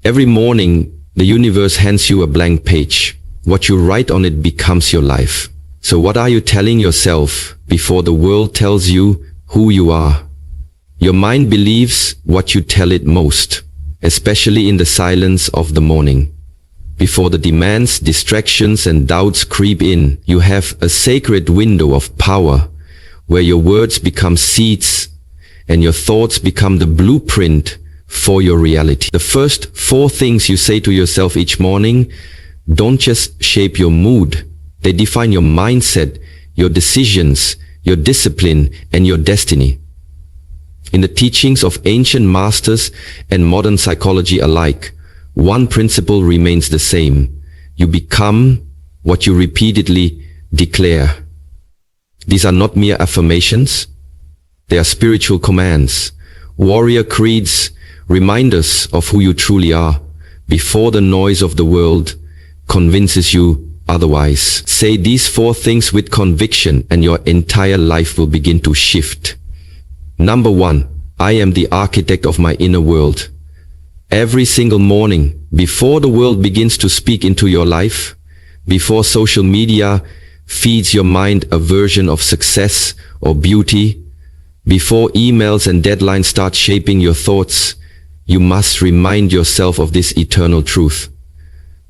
Every morning, the universe hands you a blank page. What you write on it becomes your life. So what are you telling yourself before the world tells you who you are? Your mind believes what you tell it most, especially in the silence of the morning. Before the demands, distractions, and doubts creep in, you have a sacred window of power where your words become seeds and your thoughts become the blueprint for your reality. The first 4 things you say to yourself each morning don't just shape your mood. They define your mindset, your decisions, your discipline, and your destiny. In the teachings of ancient masters and modern psychology alike, one principle remains the same. You become what you repeatedly declare. These are not mere affirmations. They are spiritual commands, warrior creeds, reminders of who you truly are before the noise of the world convinces you otherwise. Say these 4 things with conviction and your entire life will begin to shift. Number 1, I am the architect of my inner world. Every single morning, before the world begins to speak into your life, before social media feeds your mind a version of success or beauty, before emails and deadlines start shaping your thoughts, you must remind yourself of this eternal truth.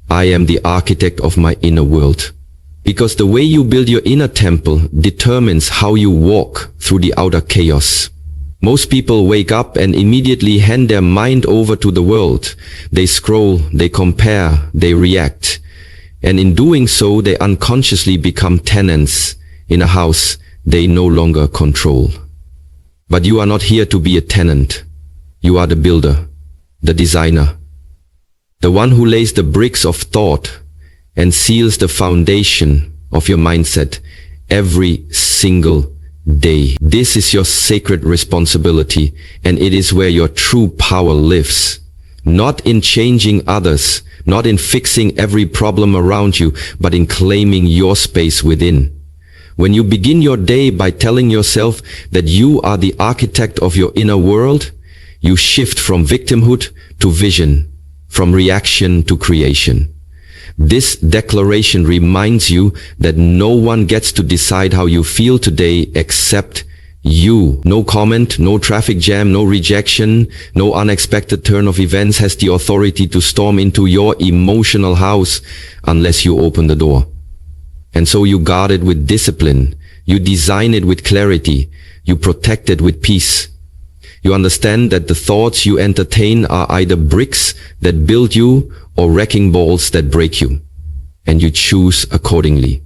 I am the architect of my inner world. Because the way you build your inner temple determines how you walk through the outer chaos. Most people wake up and immediately hand their mind over to the world. They scroll, they compare, they react. And in doing so, they unconsciously become tenants in a house they no longer control. But you are not here to be a tenant. You are the builder, the designer, the one who lays the bricks of thought and seals the foundation of your mindset every single day. This is your sacred responsibility, and it is where your true power lives. Not in changing others, not in fixing every problem around you, but in claiming your space within. When you begin your day by telling yourself that you are the architect of your inner world, you shift from victimhood to vision, from reaction to creation. This declaration reminds you that no one gets to decide how you feel today except you. No comment, no traffic jam, no rejection, no unexpected turn of events has the authority to storm into your emotional house unless you open the door. And so you guard it with discipline, you design it with clarity, you protect it with peace. You understand that the thoughts you entertain are either bricks that build you or wrecking balls that break you. And you choose accordingly.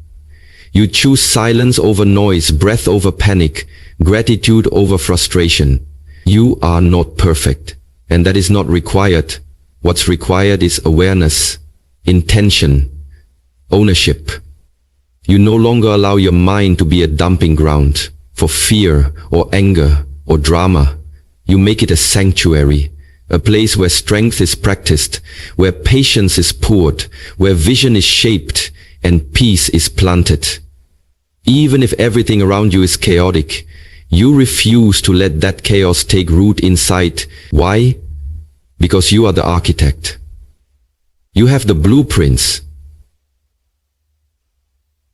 You choose silence over noise, breath over panic, gratitude over frustration. You are not perfect, and that is not required. What's required is awareness, intention, ownership. You no longer allow your mind to be a dumping ground for fear or anger or drama. You make it a sanctuary, a place where strength is practiced, where patience is poured, where vision is shaped, and peace is planted. Even if everything around you is chaotic, you refuse to let that chaos take root inside. Why? Because you are the architect. You have the blueprints.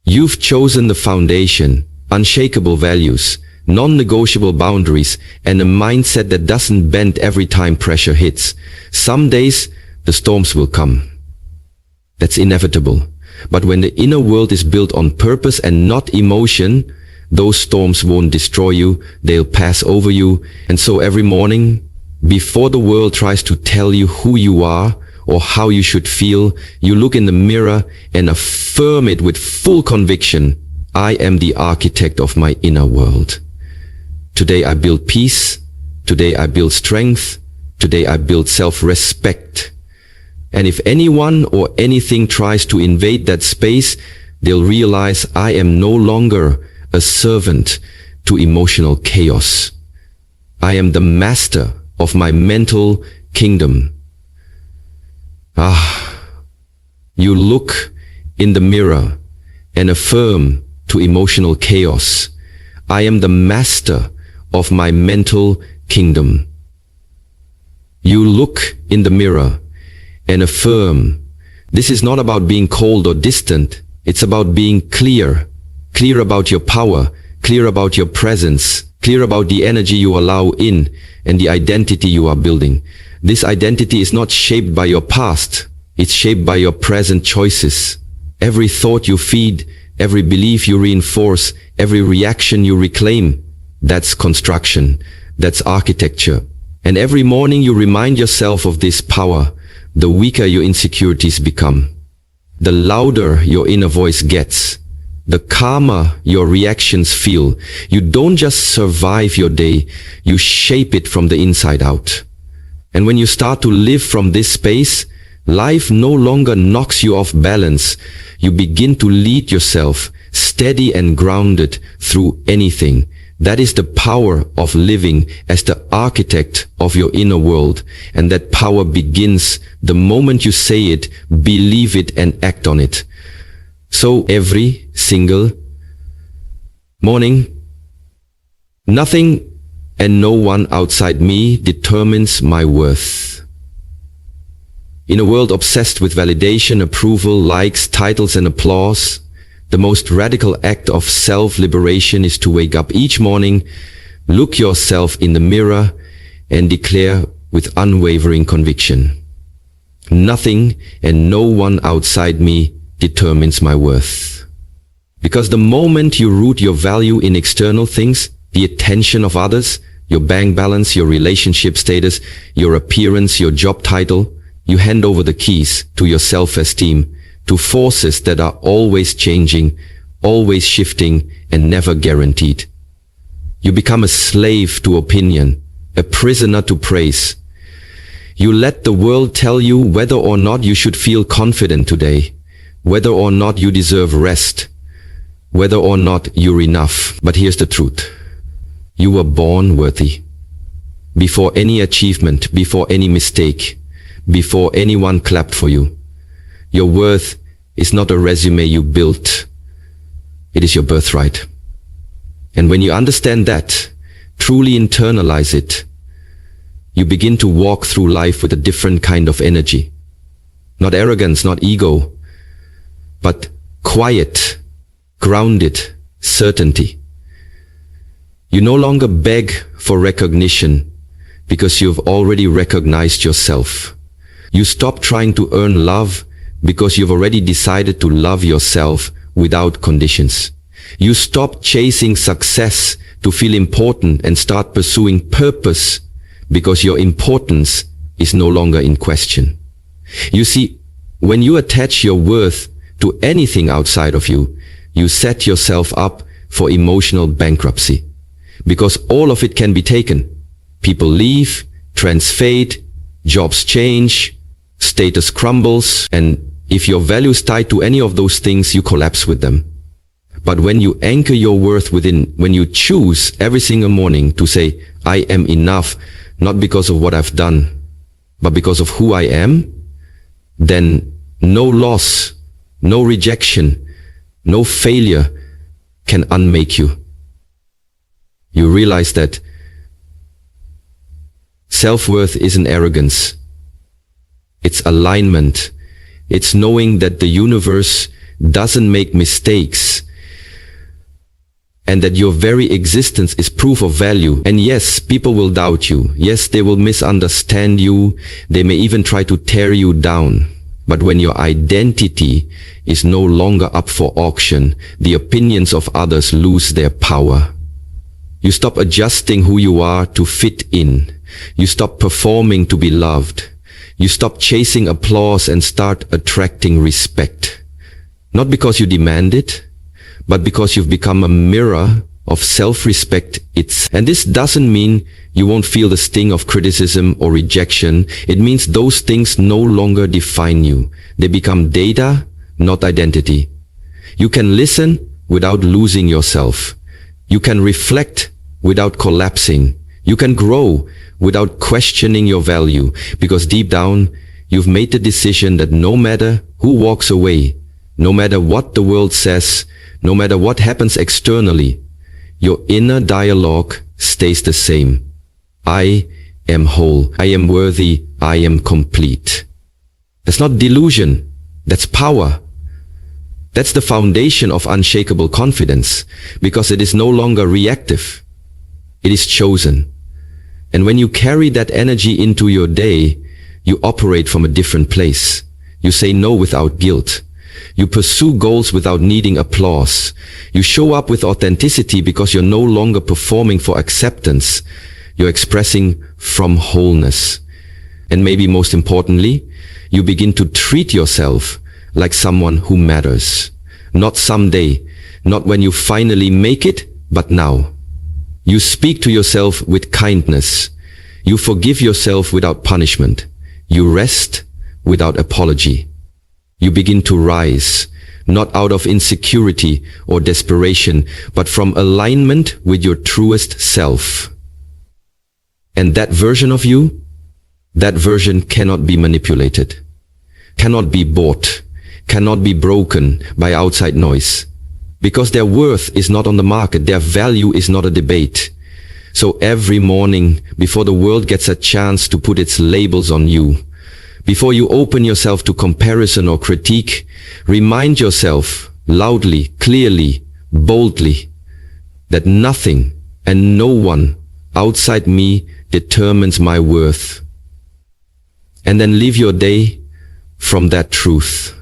You've chosen the foundation, unshakable values, non-negotiable boundaries, and a mindset that doesn't bend every time pressure hits. Some days, the storms will come. That's inevitable. But when the inner world is built on purpose and not emotion, those storms won't destroy you, they'll pass over you. And so every morning, before the world tries to tell you who you are or how you should feel, you look in the mirror and affirm it with full conviction. I am the architect of my inner world. Today I build peace. Today I build strength. Today I build self-respect. And if anyone or anything tries to invade that space, they'll realize I am no longer a servant to emotional chaos. I am the master of my mental kingdom. You look in the mirror and affirm to emotional chaos, I am the master of my mental kingdom. You look in the mirror and affirm. This is not about being cold or distant. It's about being clear. Clear about your power, clear about your presence, clear about the energy you allow in and the identity you are building. This identity is not shaped by your past. It's shaped by your present choices. Every thought you feed, every belief you reinforce, every reaction you reclaim, that's construction. That's architecture. And every morning you remind yourself of this power, the weaker your insecurities become. The louder your inner voice gets, the calmer your reactions feel. You don't just survive your day, you shape it from the inside out. And when you start to live from this space, life no longer knocks you off balance. You begin to lead yourself, steady and grounded through anything. That is the power of living as the architect of your inner world. And that power begins the moment you say it, believe it, and act on it. So every single morning, nothing and no one outside me determines my worth. In a world obsessed with validation, approval, likes, titles, and applause, the most radical act of self-liberation is to wake up each morning, look yourself in the mirror, and declare with unwavering conviction, nothing and no one outside me determines my worth. Because the moment you root your value in external things, the attention of others, your bank balance, your relationship status, your appearance, your job title, you hand over the keys to your self-esteem to forces that are always changing, always shifting, and never guaranteed. You become a slave to opinion, a prisoner to praise. You let the world tell you whether or not you should feel confident today, whether or not you deserve rest, whether or not you're enough. But here's the truth. You were born worthy. Before any achievement, before any mistake, before anyone clapped for you. Your worth is not a resume you built. It is your birthright. And when you understand that, truly internalize it, you begin to walk through life with a different kind of energy. Not arrogance, not ego, but quiet, grounded certainty. You no longer beg for recognition because you've already recognized yourself. You stop trying to earn love because you've already decided to love yourself without conditions. You stop chasing success to feel important and start pursuing purpose because your importance is no longer in question. You see, when you attach your worth to anything outside of you, you set yourself up for emotional bankruptcy because all of it can be taken. People leave, trends fade, jobs change, status crumbles, and if your value is tied to any of those things, you collapse with them. But when you anchor your worth within, when you choose every single morning to say, I am enough, not because of what I've done, but because of who I am, then no loss, no rejection, no failure can unmake you. You realize that self-worth isn't arrogance. It's alignment. It's knowing that the universe doesn't make mistakes and that your very existence is proof of value. And yes, people will doubt you. Yes, they will misunderstand you. They may even try to tear you down. But when your identity is no longer up for auction, the opinions of others lose their power. You stop adjusting who you are to fit in. You stop performing to be loved. You stop chasing applause and start attracting respect. Not because you demand it, but because you've become a mirror of self-respect. And this doesn't mean you won't feel the sting of criticism or rejection. It means those things no longer define you. They become data, not identity. You can listen without losing yourself. You can reflect without collapsing. You can grow without questioning your value, because deep down, you've made the decision that no matter who walks away, no matter what the world says, no matter what happens externally, your inner dialogue stays the same. I am whole. I am worthy. I am complete. That's not delusion. That's power. That's the foundation of unshakable confidence, because it is no longer reactive. It is chosen. And when you carry that energy into your day, you operate from a different place. You say no without guilt. You pursue goals without needing applause. You show up with authenticity because you're no longer performing for acceptance. You're expressing from wholeness. And maybe most importantly, you begin to treat yourself like someone who matters. Not someday, not when you finally make it, but now. You speak to yourself with kindness. You forgive yourself without punishment. You rest without apology. You begin to rise, not out of insecurity or desperation, but from alignment with your truest self. And that version of you, that version cannot be manipulated, cannot be bought, cannot be broken by outside noise. Because their worth is not on the market, their value is not a debate. So every morning, before the world gets a chance to put its labels on you, before you open yourself to comparison or critique, remind yourself loudly, clearly, boldly, that nothing and no one outside me determines my worth. And then live your day from that truth.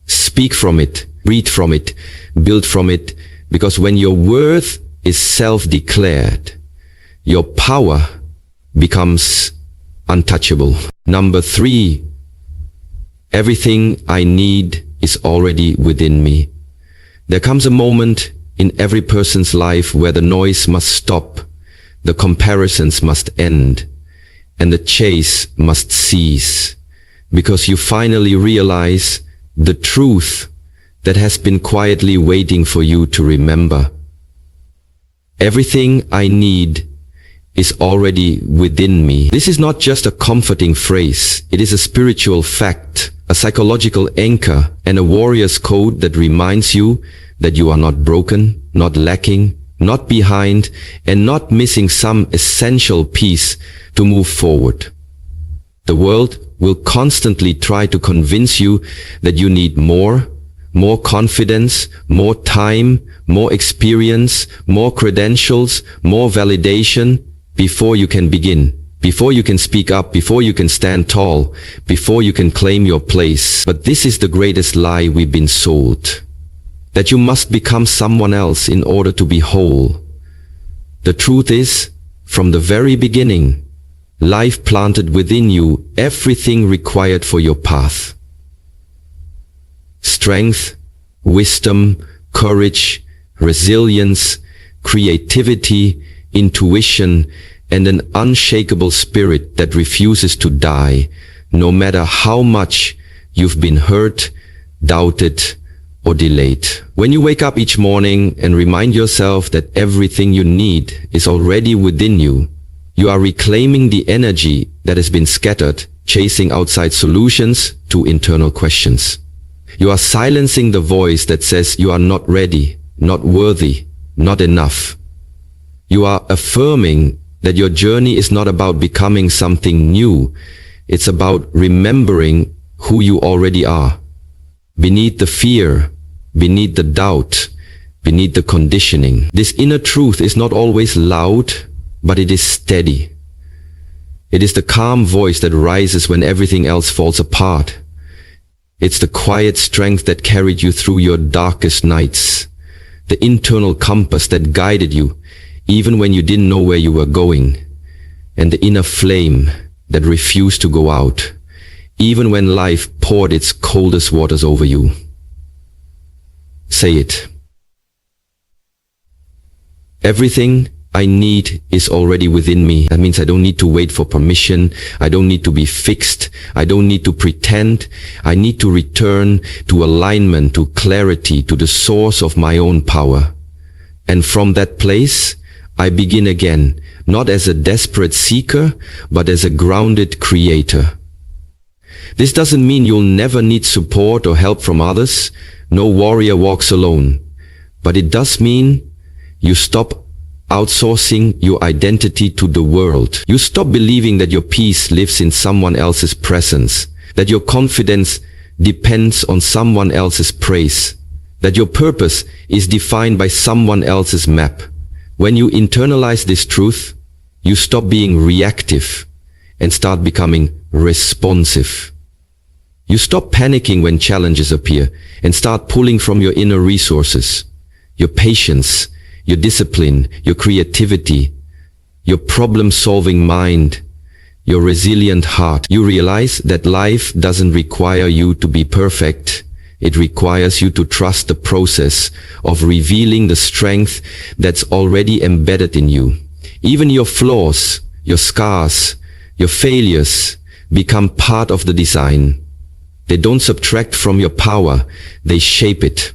Speak from it, breathe from it, build from it, because when your worth is self-declared, your power becomes untouchable. Number 3, everything I need is already within me. There comes a moment in every person's life where the noise must stop, the comparisons must end, and the chase must cease, because you finally realize the truth that has been quietly waiting for you to remember. Everything I need is already within me. This is not just a comforting phrase. It is a spiritual fact, a psychological anchor, and a warrior's code that reminds you that you are not broken, not lacking, not behind, and not missing some essential piece to move forward. The world will constantly try to convince you that you need more confidence, more time, more experience, more credentials, more validation before you can begin, before you can speak up, before you can stand tall, before you can claim your place. But this is the greatest lie we've been sold, that you must become someone else in order to be whole. The truth is, from the very beginning, life planted within you everything required for your path. Strength, wisdom, courage, resilience, creativity, intuition, and an unshakable spirit that refuses to die, no matter how much you've been hurt, doubted, or delayed. When you wake up each morning and remind yourself that everything you need is already within you, you are reclaiming the energy that has been scattered, chasing outside solutions to internal questions. You are silencing the voice that says you are not ready, not worthy, not enough. You are affirming that your journey is not about becoming something new. It's about remembering who you already are. Beneath the fear, beneath the doubt, beneath the conditioning. This inner truth is not always loud, but it is steady. It is the calm voice that rises when everything else falls apart. It's the quiet strength that carried you through your darkest nights. The internal compass that guided you, even when you didn't know where you were going. And the inner flame that refused to go out, even when life poured its coldest waters over you. Say it. Everything I need is already within me. That means I don't need to wait for permission. I don't need to be fixed. I don't need to pretend. I need to return to alignment, to clarity, to the source of my own power. And from that place, I begin again, not as a desperate seeker, but as a grounded creator. This doesn't mean you'll never need support or help from others. No warrior walks alone. But it does mean you stop outsourcing your identity to the world. You stop believing that your peace lives in someone else's presence, that your confidence depends on someone else's praise, that your purpose is defined by someone else's map. When you internalize this truth, you stop being reactive and start becoming responsive. You stop panicking when challenges appear and start pulling from your inner resources, your patience, your discipline, your creativity, your problem-solving mind, your resilient heart. You realize that life doesn't require you to be perfect. It requires you to trust the process of revealing the strength that's already embedded in you. Even your flaws, your scars, your failures become part of the design. They don't subtract from your power, they shape it.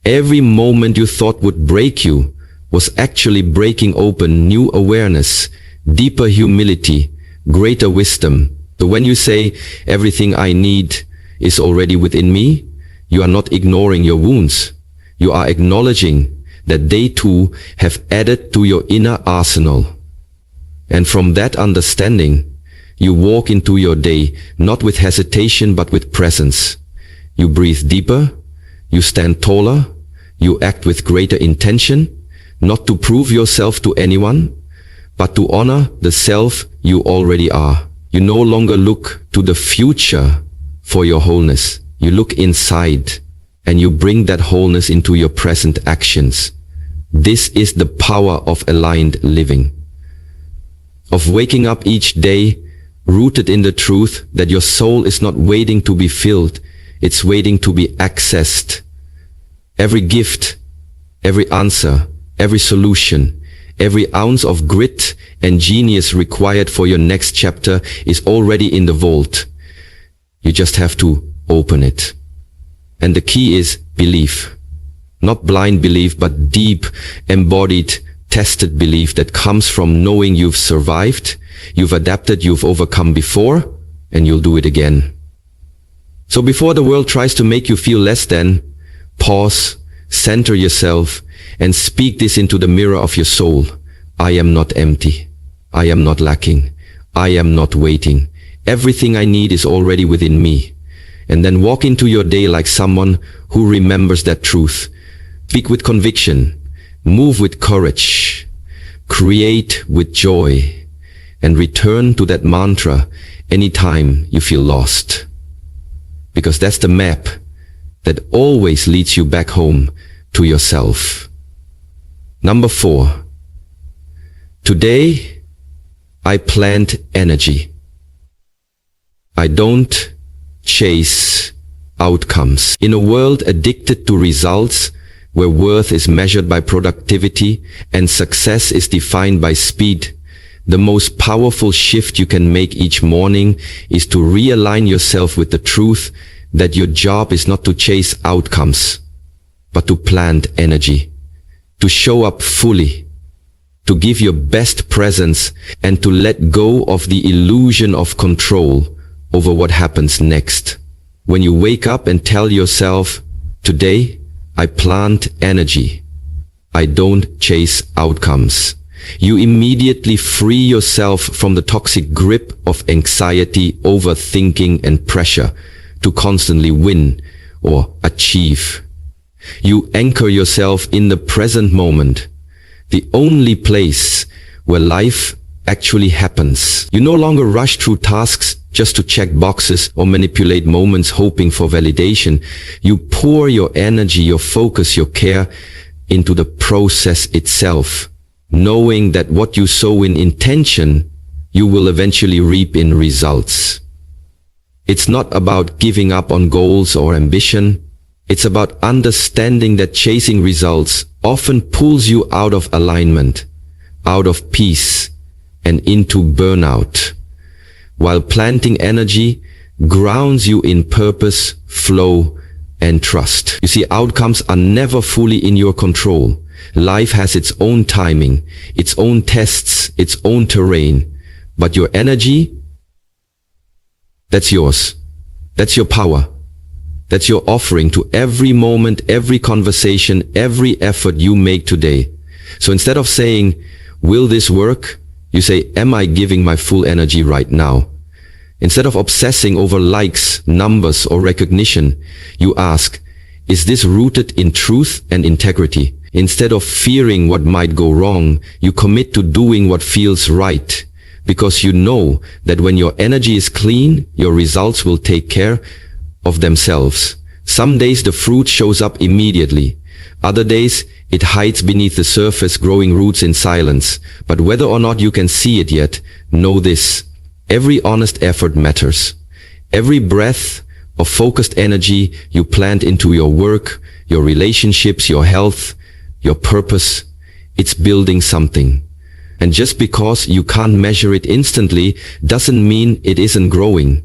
Every moment you thought would break you was actually breaking open new awareness, deeper humility, greater wisdom. So when you say, everything I need is already within me, you are not ignoring your wounds. You are acknowledging that they too have added to your inner arsenal. And from that understanding, you walk into your day not with hesitation but with presence. You breathe deeper, you stand taller, you act with greater intention, not to prove yourself to anyone, but to honor the self you already are. You no longer look to the future for your wholeness. You look inside and you bring that wholeness into your present actions. This is the power of aligned living, of waking up each day rooted in the truth that your soul is not waiting to be filled, it's waiting to be accessed. Every gift, every answer, every solution, every ounce of grit and genius required for your next chapter is already in the vault. You just have to open it. And the key is belief. Not blind belief, but deep, embodied, tested belief that comes from knowing you've survived, you've adapted, you've overcome before, and you'll do it again. So before the world tries to make you feel less than, pause, center yourself, and speak this into the mirror of your soul. I am not empty. I am not lacking. I am not waiting. Everything I need is already within me. And then walk into your day like someone who remembers that truth. Speak with conviction. Move with courage. Create with joy. And return to that mantra anytime you feel lost. Because that's the map that always leads you back home to yourself. Number 4. Today, I plant energy. I don't chase outcomes. In a world addicted to results, where worth is measured by productivity and success is defined by speed, the most powerful shift you can make each morning is to realign yourself with the truth that your job is not to chase outcomes, but to plant energy, to show up fully, to give your best presence, and to let go of the illusion of control over what happens next. When you wake up and tell yourself, today I plant energy, I don't chase outcomes, you immediately free yourself from the toxic grip of anxiety, overthinking, and pressure to constantly win or achieve. You anchor yourself in the present moment, the only place where life actually happens. You no longer rush through tasks just to check boxes or manipulate moments hoping for validation. You pour your energy, your focus, your care into the process itself, knowing that what you sow in intention, you will eventually reap in results. It's not about giving up on goals or ambition. It's about understanding that chasing results often pulls you out of alignment, out of peace, and into burnout, while planting energy grounds you in purpose, flow, and trust. You see, outcomes are never fully in your control. Life has its own timing, its own tests, its own terrain. But your energy, that's yours. That's your power. That's your offering to every moment, every conversation, every effort you make today. So instead of saying, will this work? You say, am I giving my full energy right now? Instead of obsessing over likes, numbers, or recognition, you ask, is this rooted in truth and integrity? Instead of fearing what might go wrong, you commit to doing what feels right, because you know that when your energy is clean, your results will take care of themselves. Some days the fruit shows up immediately. Other days it hides beneath the surface, growing roots in silence. But whether or not you can see it yet, know this: every honest effort matters. Every breath of focused energy you plant into your work, your relationships, your health, your purpose, it's building something. And just because you can't measure it instantly doesn't mean it isn't growing.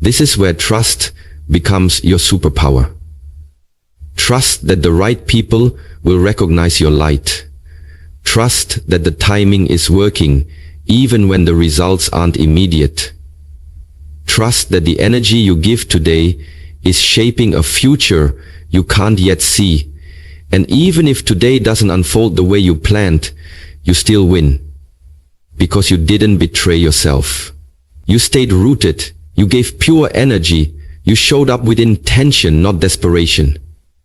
This is where trust becomes your superpower. Trust that the right people will recognize your light. Trust that the timing is working even when the results aren't immediate. Trust that the energy you give today is shaping a future you can't yet see. And even if today doesn't unfold the way you planned, you still win. Because you didn't betray yourself. You stayed rooted. You gave pure energy. You showed up with intention, not desperation.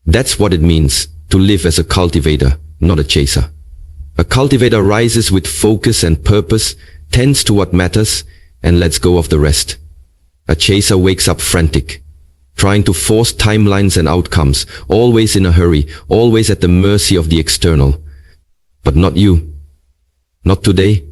That's what it means to live as a cultivator, not a chaser. A cultivator rises with focus and purpose, tends to what matters, and lets go of the rest. A chaser wakes up frantic, trying to force timelines and outcomes, always in a hurry, always at the mercy of the external. But not you. Not today.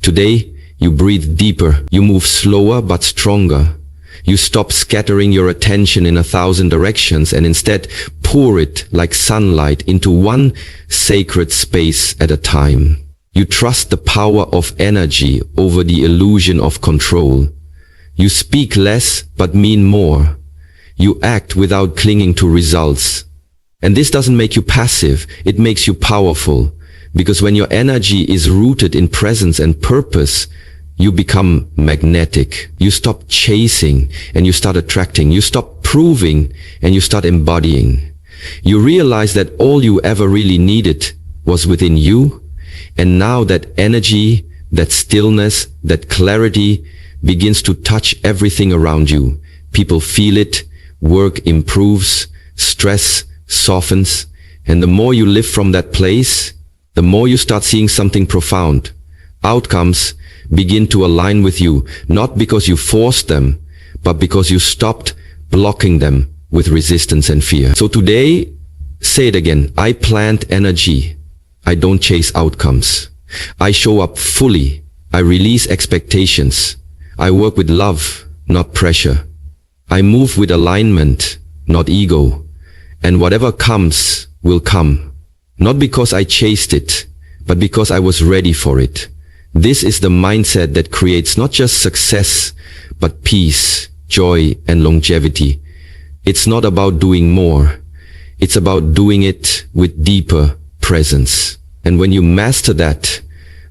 Today, you breathe deeper. You move slower but stronger. You stop scattering your attention in 1,000 directions and instead pour it like sunlight into one sacred space at a time. You trust the power of energy over the illusion of control. You speak less but mean more. You act without clinging to results. And this doesn't make you passive, it makes you powerful. Because when your energy is rooted in presence and purpose, you become magnetic. You stop chasing and you start attracting. You stop proving and you start embodying. You realize that all you ever really needed was within you. And now that energy, that stillness, that clarity begins to touch everything around you. People feel it, work improves, stress softens, and the more you live from that place, the more you start seeing something profound. Outcomes begin to align with you, not because you forced them, but because you stopped blocking them with resistance and fear. So today, say it again, I plant energy. I don't chase outcomes. I show up fully. I release expectations. I work with love, not pressure. I move with alignment, not ego. And whatever comes will come. Not because I chased it, but because I was ready for it. This is the mindset that creates not just success, but peace, joy, and longevity. It's not about doing more. It's about doing it with deeper presence. And when you master that,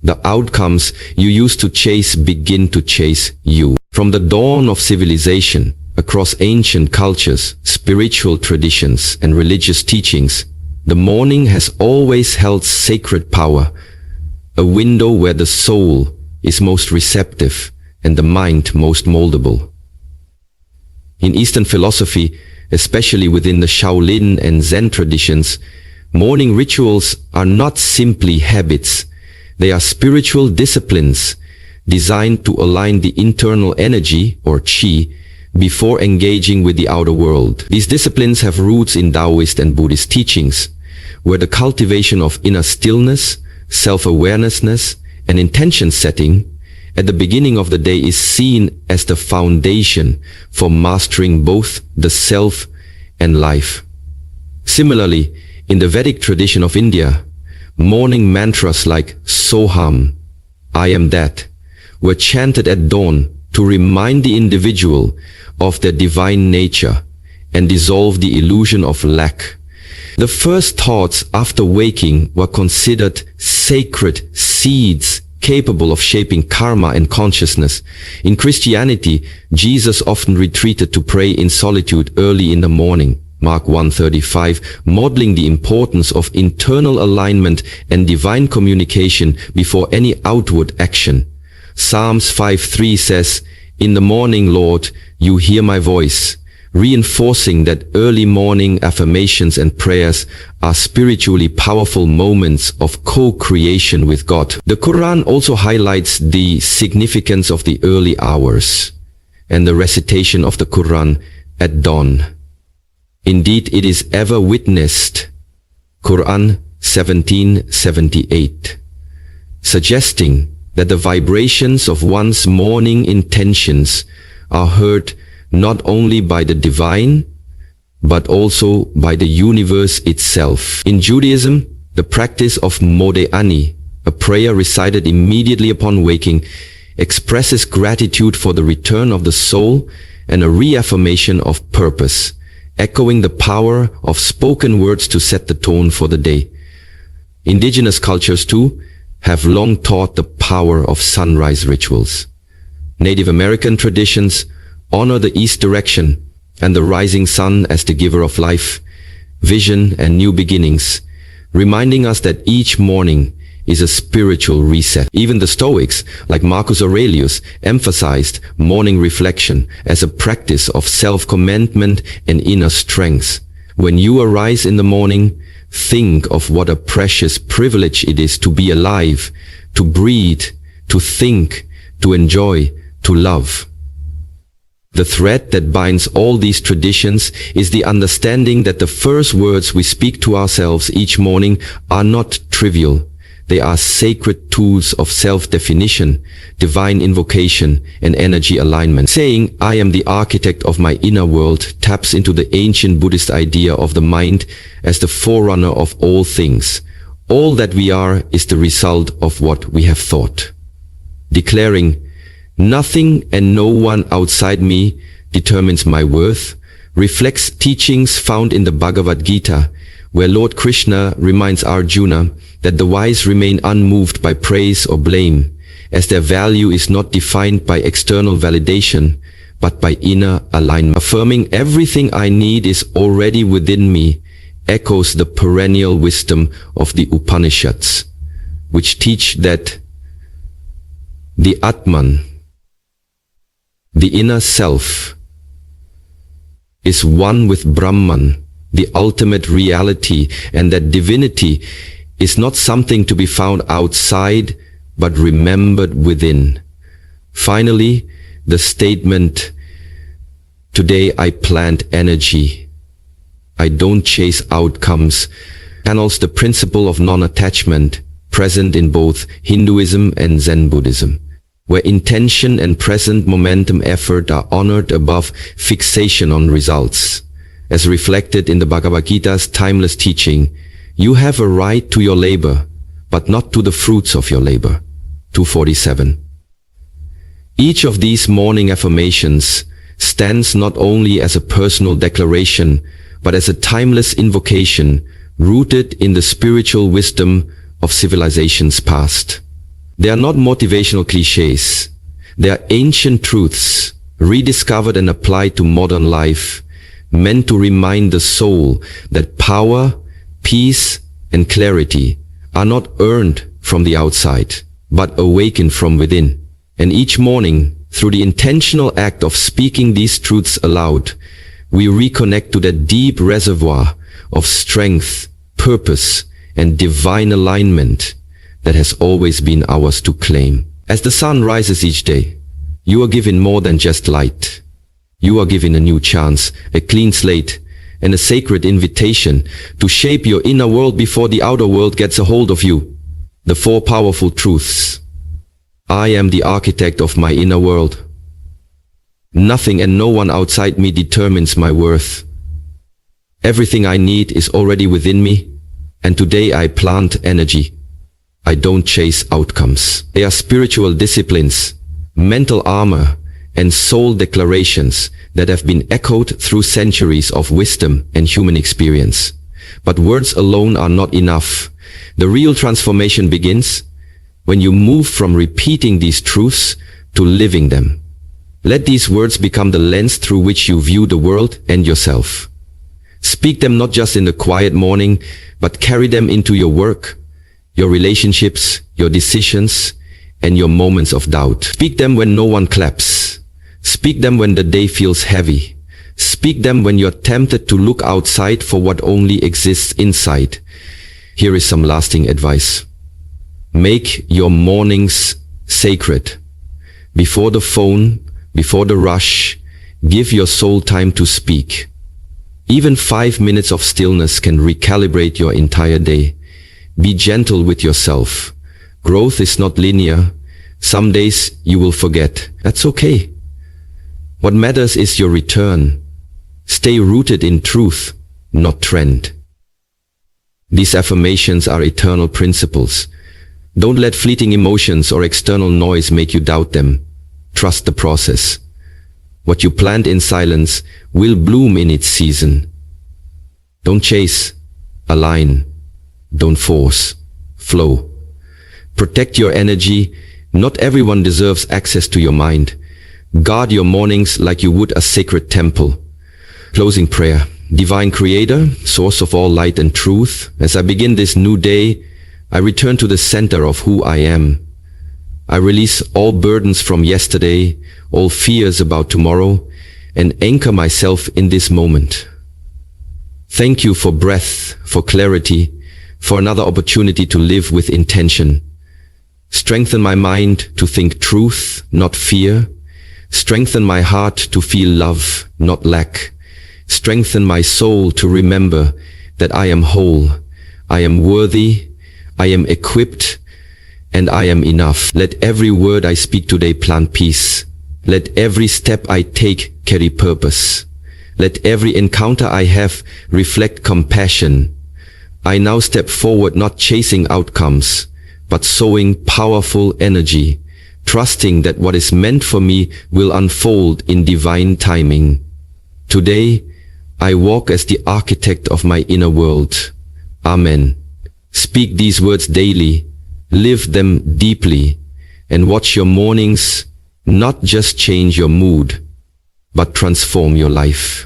the outcomes you used to chase begin to chase you. From the dawn of civilization, across ancient cultures, spiritual traditions, and religious teachings, the morning has always held sacred power, a window where the soul is most receptive and the mind most moldable. In Eastern philosophy, especially within the Shaolin and Zen traditions, morning rituals are not simply habits. They are spiritual disciplines designed to align the internal energy, or qi, before engaging with the outer world. These disciplines have roots in Taoist and Buddhist teachings, where the cultivation of inner stillness, self-awareness, and intention setting at the beginning of the day is seen as the foundation for mastering both the self and life. Similarly, in the Vedic tradition of India, morning mantras like Soham, I am that, were chanted at dawn to remind the individual of their divine nature and dissolve the illusion of lack. The first thoughts after waking were considered sacred seeds capable of shaping karma and consciousness. In Christianity, Jesus often retreated to pray in solitude early in the morning, Mark 1:35, modeling the importance of internal alignment and divine communication before any outward action. Psalms 5:3 says, In the morning, Lord, you hear my voice, reinforcing that early morning affirmations and prayers are spiritually powerful moments of co-creation with God. The Quran also highlights the significance of the early hours and the recitation of the Quran at dawn. Indeed, it is ever witnessed, Quran 17:78, suggesting that the vibrations of one's morning intentions are heard not only by the divine, but also by the universe itself. In Judaism, the practice of Modeh-Ani, a prayer recited immediately upon waking, expresses gratitude for the return of the soul and a reaffirmation of purpose, echoing the power of spoken words to set the tone for the day. Indigenous cultures, too, have long taught the power of sunrise rituals. Native American traditions honor the east direction and the rising sun as the giver of life, vision, and new beginnings, reminding us that each morning is a spiritual reset. Even the Stoics, like Marcus Aurelius, emphasized morning reflection as a practice of self-commandment and inner strength. When you arise in the morning, think of what a precious privilege it is to be alive, to breathe, to think, to enjoy, to love. The thread that binds all these traditions is the understanding that the first words we speak to ourselves each morning are not trivial. They are sacred tools of self-definition, divine invocation, and energy alignment. Saying, "I am the architect of my inner world," taps into the ancient Buddhist idea of the mind as the forerunner of all things. All that we are is the result of what we have thought. Declaring, "Nothing and no one outside me determines my worth," reflects teachings found in the Bhagavad Gita, where Lord Krishna reminds Arjuna that the wise remain unmoved by praise or blame, as their value is not defined by external validation, but by inner alignment. Affirming "everything I need is already within me" echoes the perennial wisdom of the Upanishads, which teach that the Atman, the inner self, is one with Brahman, the ultimate reality, and that divinity is not something to be found outside, but remembered within. Finally, the statement, "Today I plant energy, I don't chase outcomes," channels the principle of non-attachment present in both Hinduism and Zen Buddhism, where intention and present momentum effort are honored above fixation on results. As reflected in the Bhagavad Gita's timeless teaching, "You have a right to your labor, but not to the fruits of your labor." 247. Each of these morning affirmations stands not only as a personal declaration, but as a timeless invocation rooted in the spiritual wisdom of civilizations past. They are not motivational cliches. They are ancient truths, rediscovered and applied to modern life, meant to remind the soul that power, peace, and clarity are not earned from the outside, but awakened from within. And each morning, through the intentional act of speaking these truths aloud, we reconnect to that deep reservoir of strength, purpose, and divine alignment that has always been ours to claim. As the sun rises each day, you are given more than just light. You are given a new chance, a clean slate, and a sacred invitation to shape your inner world before the outer world gets a hold of you. The four powerful truths. I am the architect of my inner world. Nothing and no one outside me determines my worth. Everything I need is already within me, and today I plant energy. I don't chase outcomes. They are spiritual disciplines, mental armor, and soul declarations that have been echoed through centuries of wisdom and human experience. But words alone are not enough. The real transformation begins when you move from repeating these truths to living them. Let these words become the lens through which you view the world and yourself. Speak them not just in the quiet morning, but carry them into your work, your relationships, your decisions, and your moments of doubt. Speak them when no one claps. Speak them when the day feels heavy. Speak them when you're tempted to look outside for what only exists inside. Here is some lasting advice. Make your mornings sacred. Before the phone, before the rush, give your soul time to speak. Even 5 minutes of stillness can recalibrate your entire day. Be gentle with yourself. Growth is not linear. Some days you will forget. That's okay. What matters is your return. Stay rooted in truth, not trend. These affirmations are eternal principles. Don't let fleeting emotions or external noise make you doubt them. Trust the process. What you plant in silence will bloom in its season. Don't chase, align. Don't force, flow. Protect your energy. Not everyone deserves access to your mind. Guard your mornings like you would a sacred temple. Closing prayer. Divine Creator, source of all light and truth, as I begin this new day, I return to the center of who I am. I release all burdens from yesterday, all fears about tomorrow, and anchor myself in this moment. Thank you for breath, for clarity, for another opportunity to live with intention. Strengthen my mind to think truth, not fear. Strengthen my heart to feel love, not lack. Strengthen my soul to remember that I am whole, I am worthy, I am equipped, and I am enough. Let every word I speak today plant peace. Let every step I take carry purpose. Let every encounter I have reflect compassion. I now step forward not chasing outcomes, but sowing powerful energy, trusting that what is meant for me will unfold in divine timing. Today, I walk as the architect of my inner world. Amen. Speak these words daily, live them deeply, and watch your mornings not just change your mood, but transform your life.